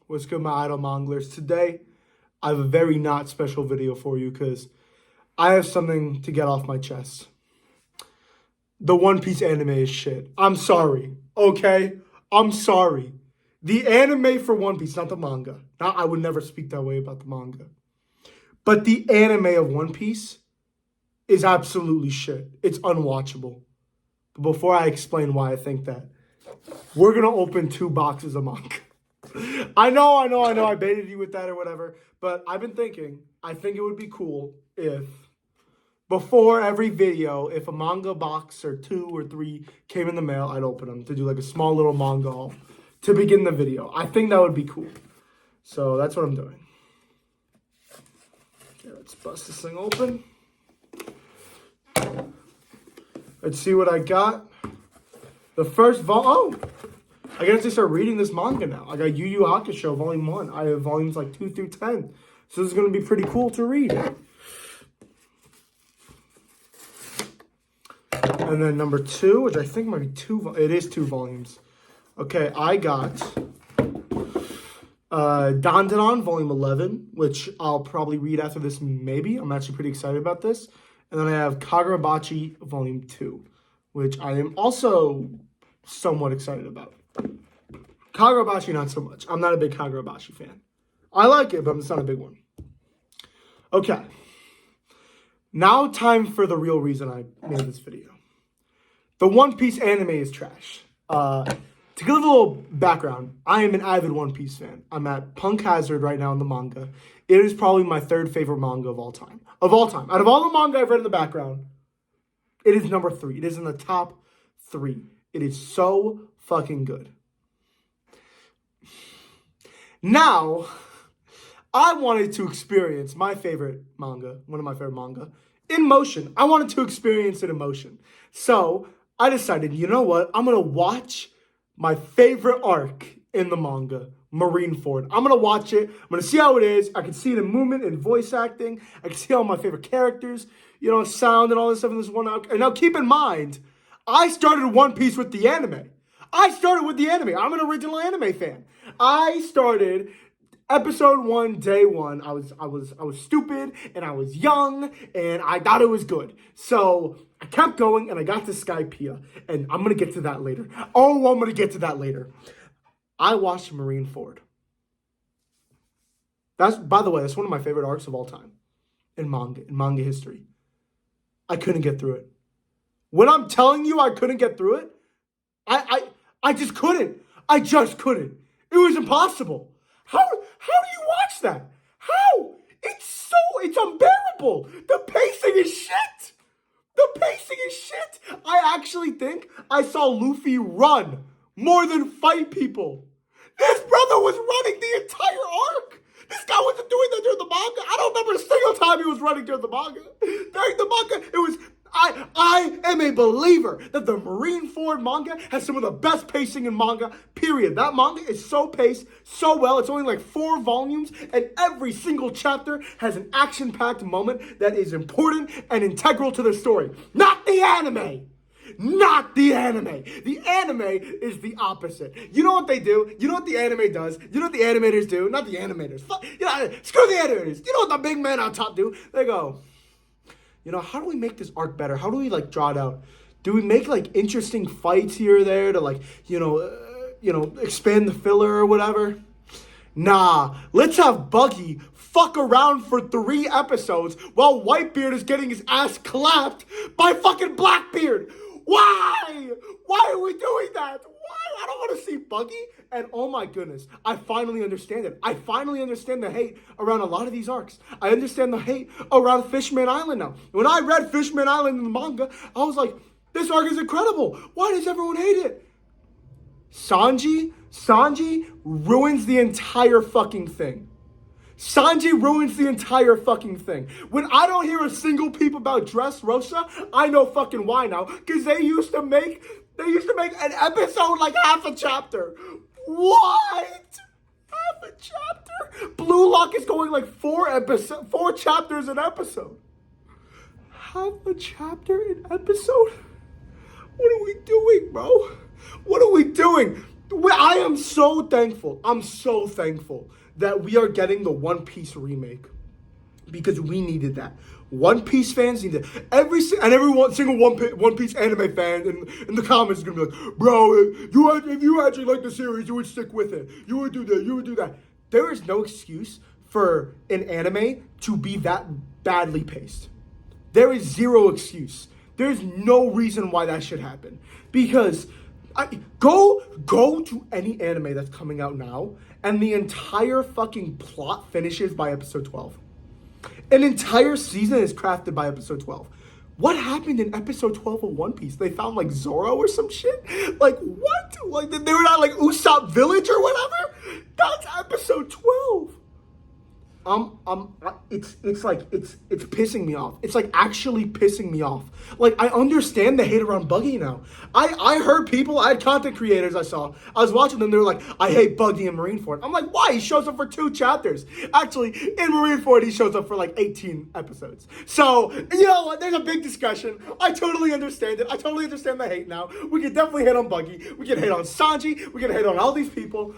What's good, my idol monglers? Today, I have a very not special video for you because I have something to get off my chest. The One Piece anime is shit. I'm sorry, okay? I'm sorry. The anime for One Piece, not the manga. Now, I would never speak that way about the manga. But the anime of One Piece is absolutely shit. It's unwatchable. But before I explain why I think that, we're going to open 2 boxes of manga. I know, I baited you with that or whatever, but I've been thinking, I think it would be cool if, before every video, if a manga box or 2 or 3 came in the mail, I'd open them to do like a small little manga haul to begin the video. I think that would be cool. So that's what I'm doing. Okay, let's bust this thing open. Let's see what I got. The first I get to start reading this manga now. I got Yu Yu Hakusho Volume 1. I have volumes like 2 through 10. So this is going to be pretty cool to read. And then number 2, which I think might be 2. It is 2 volumes. Okay, I got Dandadan Volume 11, which I'll probably read after this maybe. I'm actually pretty excited about this. And then I have Kagurabachi Volume 2, which I am also somewhat excited about. Kagurabachi, not so much. I'm not a big Kagurabachi fan. I like it, but I'm just not a big one. Okay. Now time for the real reason I made this video. The One Piece anime is trash. To give a little background, I am an avid One Piece fan. I'm at Punk Hazard right now in the manga. It is probably my 3rd favorite manga of all time. Of all time. Out of all the manga I've read in the background, it is number 3. It is in the top 3. It is so fucking good. Now, I wanted to experience my favorite manga, one of my favorite manga, in motion. I wanted to experience it in motion. So, I decided, you know what? I'm going to watch my favorite arc in the manga, Marineford. I'm going to watch it. I'm going to see how it is. I can see the movement and voice acting. I can see all my favorite characters, sound and all this stuff in this one arc. And now, keep in mind, I started One Piece with the anime. I'm an original anime fan. I started episode 1, day 1. I was stupid and I was young and I thought it was good. So I kept going and I got to Skypiea, and I'm gonna get to that later. I watched Marineford. By the way, that's one of my favorite arcs of all time in manga history. I couldn't get through it. When I'm telling you I couldn't get through it, I just couldn't. It was impossible. How do you watch that? How? It's unbearable. The pacing is shit. I actually think I saw Luffy run more than fight people. This brother was running the entire arc. This guy wasn't doing that during the manga. I don't remember a single time he was running during the manga. During the manga, it was... I am a believer that the Marineford manga has some of the best pacing in manga, period. That manga is so paced so well. It's only like 4 volumes, and every single chapter has an action-packed moment that is important and integral to the story. Not the anime! The anime is the opposite. You know what they do? You know what the anime does? You know what the animators do? Not the animators. Screw the animators. You know what the big men on top do? They go... how do we make this arc better? How do we, draw it out? Do we make, interesting fights here or there to, expand the filler or whatever? Nah, let's have Buggy fuck around for 3 episodes while Whitebeard is getting his ass clapped by fucking Blackbeard. Why? Why are we doing that? Why? I don't want to see Buggy. And oh my goodness, I finally understand it. I finally understand the hate around a lot of these arcs. I understand the hate around Fishman Island now. When I read Fishman Island in the manga, I was like, this arc is incredible. Why does everyone hate it? Sanji ruins the entire fucking thing. When I don't hear a single peep about Dressrosa, I know fucking why now. Because they used to make an episode like half a chapter. What? Half a chapter? Blue Lock is going like 4 chapters an episode. Half a chapter an episode? What are we doing, bro? What are we doing? I am so thankful. I'm so thankful that we are getting the One Piece remake because we needed that. One Piece fans need it. Every single One Piece anime fan in the comments is gonna be like, bro, if you actually like the series, you would stick with it. You would do that. You would do that. There is no excuse for an anime to be that badly paced. There is zero excuse. There's no reason why that should happen. Because go to any anime that's coming out now, and the entire fucking plot finishes by episode 12. An entire season is crafted by episode 12. What happened in episode 12 of One Piece? They found like Zoro or some shit? Like what? Like they were not like Usopp Village or whatever? That's episode 12. It's pissing me off. It's like actually pissing me off. Like I understand the hate around Buggy now. I heard people, I had content creators I was watching them, they were like, I hate Buggy and Marineford. I'm like, why? He shows up for 2 chapters. Actually, in Marineford, he shows up for like 18 episodes. So, you know what? There's a big discussion. I totally understand it. I totally understand the hate now. We can definitely hate on Buggy. We can hate on Sanji. We can hate on all these people.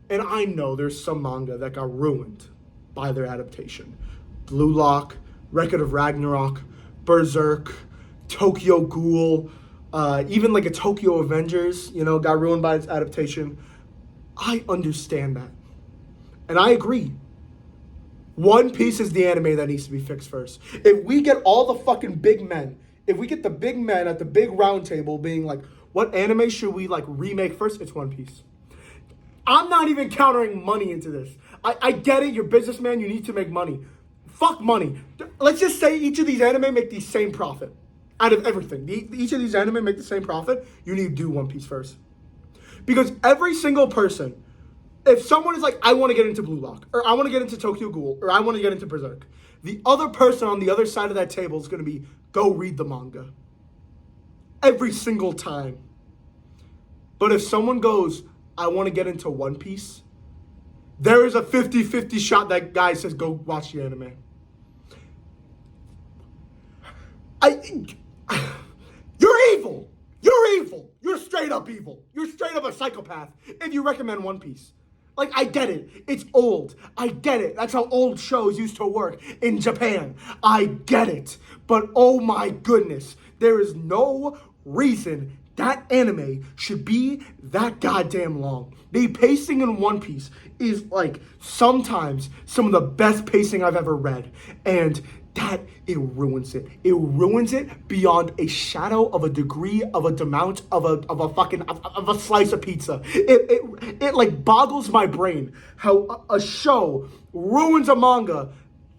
And I know there's some manga that got ruined by their adaptation. Blue Lock, Record of Ragnarok, Berserk, Tokyo Ghoul, even like a Tokyo Avengers, got ruined by its adaptation. I understand that. And I agree. One Piece is the anime that needs to be fixed first. If we get all the fucking big men, if we get the big men at the big round table being like, what anime should we like remake first? It's One Piece. I'm not even countering money into this. I get it. You're a businessman. You need to make money. Fuck money. Let's just say each of these anime make the same profit out of everything. Each of these anime make the same profit. You need to do One Piece first. Because every single person, if someone is like, I want to get into Blue Lock, or I want to get into Tokyo Ghoul, or I want to get into Berserk, the other person on the other side of that table is going to be, go read the manga. Every single time. But if someone goes, I want to get into One Piece, there is a 50-50 shot that guy says, go watch the anime. You're evil. You're evil. You're straight up evil. You're straight up a psychopath if you recommend One Piece. Like, I get it. It's old. I get it. That's how old shows used to work in Japan. I get it. But oh my goodness, there is no reason that anime should be that goddamn long. The pacing in One Piece is like sometimes some of the best pacing I've ever read. And it ruins it. It ruins it beyond a shadow of a degree of a amount of a slice of pizza. It like boggles my brain how a show ruins a manga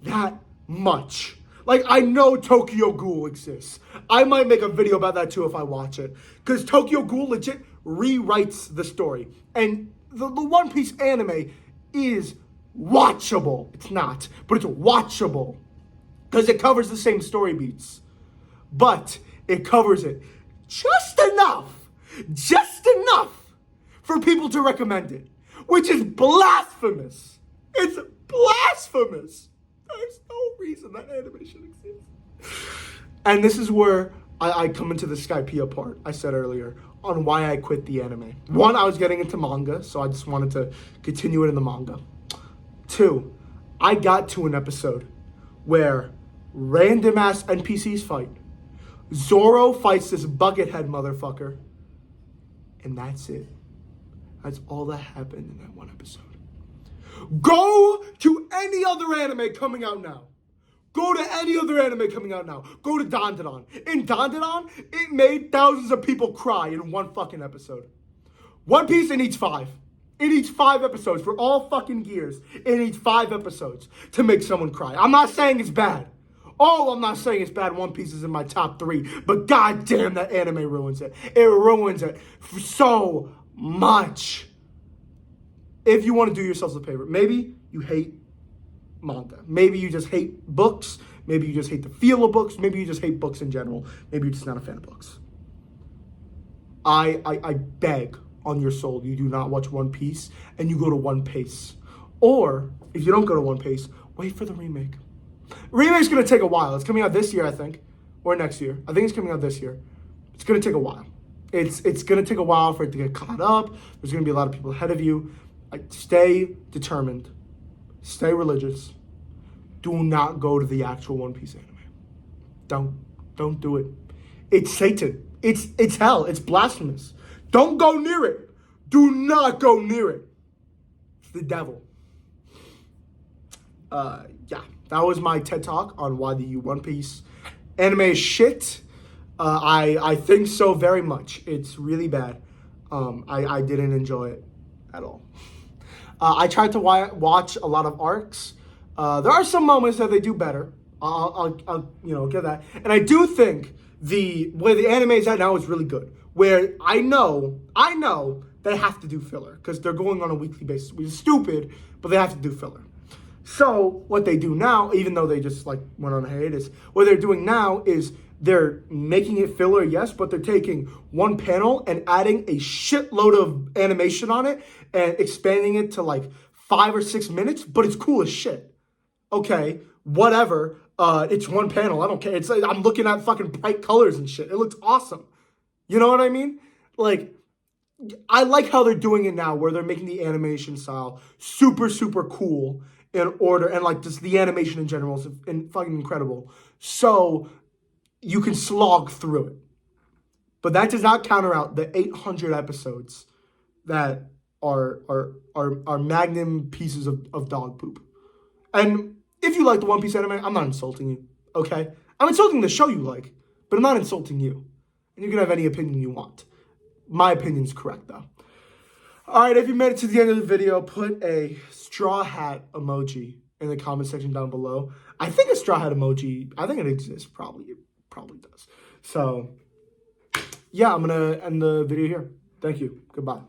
that much. Like, I know Tokyo Ghoul exists. I might make a video about that too if I watch it. Because Tokyo Ghoul legit rewrites the story. And the One Piece anime is watchable. It's not, but it's watchable. Because it covers the same story beats. But it covers it just enough for people to recommend it. Which is blasphemous. It's blasphemous. There's no reason that anime should exist. And this is where I come into the Skypea part I said earlier on why I quit the anime. 1, I was getting into manga, so I just wanted to continue it in the manga. 2, I got to an episode where random ass NPCs fight. Zoro fights this buckethead motherfucker. And that's it. That's all that happened in that one episode. Go to any other anime coming out now. Go to any other anime coming out now. Go to Dandadan. In Dandadan, it made thousands of people cry in one fucking episode. One Piece, it needs 5. It needs 5 episodes for all fucking gears. It needs 5 episodes to make someone cry. I'm not saying it's bad. Oh, I'm not saying it's bad. One Piece is in my top 3. But goddamn, that anime ruins it. It ruins it so much. If you want to do yourselves a favor, maybe you hate manga. Maybe you just hate books. Maybe you just hate the feel of books. Maybe you just hate books in general. Maybe you're just not a fan of books. I beg on your soul, you do not watch One Piece and you go to One Piece. Or, if you don't go to One Piece, wait for the remake. Remake's going to take a while. It's coming out this year, I think. Or next year. I think it's coming out this year. It's going to take a while. It's gonna take a while for it to get caught up. There's gonna be a lot of people ahead of you. Stay determined. Stay religious. Do not go to the actual One Piece anime. Don't do it. It's Satan. It's hell. It's blasphemous. Don't go near it. Do not go near it. It's the devil. Yeah, that was my TED Talk on why the One Piece anime is shit. I think so very much. It's really bad. I didn't enjoy it at all. I tried to watch a lot of arcs. There are some moments that they do better. I'll give that. And I do think the way the anime is at now is really good. Where I know they have to do filler because they're going on a weekly basis, which is stupid, but they have to do filler. So what they do now, even though they just like went on a hiatus, what they're doing now is they're making it filler, yes, but they're taking one panel and adding a shitload of animation on it and expanding it to like 5 or 6 minutes, but it's cool as shit. Okay, whatever. It's one panel. I don't care. It's like I'm looking at fucking bright colors and shit. It looks awesome. You know what I mean? Like, I like how they're doing it now, where they're making the animation style super, super cool in order, and like just the animation in general is fucking incredible. So you can slog through it. But that does not counter out the 800 episodes that are magnum pieces of dog poop. And if you like the One Piece anime, I'm not insulting you, okay? I'm insulting the show you like, but I'm not insulting you. And you can have any opinion you want. My opinion's correct, though. All right, if you made it to the end of the video, put a straw hat emoji in the comment section down below. I think a straw hat emoji, I think it exists, probably. It probably does. So, yeah, I'm going to end the video here. Thank you. Goodbye.